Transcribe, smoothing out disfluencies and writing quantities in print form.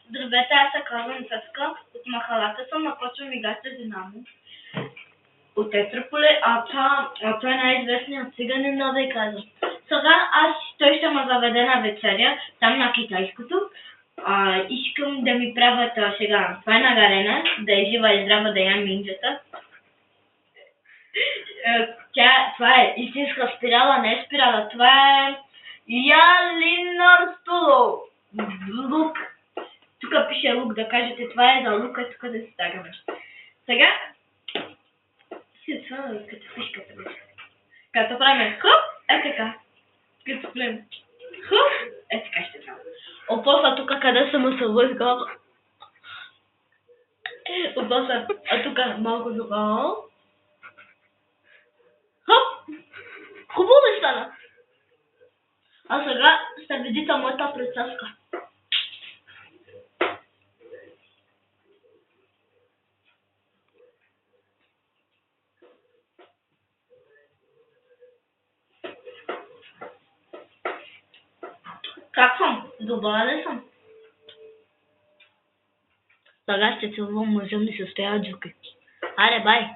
Здравейте, аз се казвам Цецка, от махалата съм, напочвам и гастя Динамо. От Етрополе, той е най-известният циганин да ви казвам. Сега той ще ме заведе на вечеря, там на китайското. Искам да ми правят сега. Това е на Галена, да е жива и здрава, да ям минджата. Това е истинска спирала, не е спирала. Това е Ялинарстуло. Лук. Тук пише лук, да кажете това е за лука, тук да си тагаме. Сега си това като фишката беше. Като правим хъп, е така. Като правим хъп, е така ще трябва. Опосла тук къде съм се лъзгал. Опосла, тук малко тук. Хъп! Хубаво ли стана? А сега ще видите моята прическа. Как съм? Добра ли съм? Сега ще целувам мъжа ми, се стоя джуки. Аре, бай!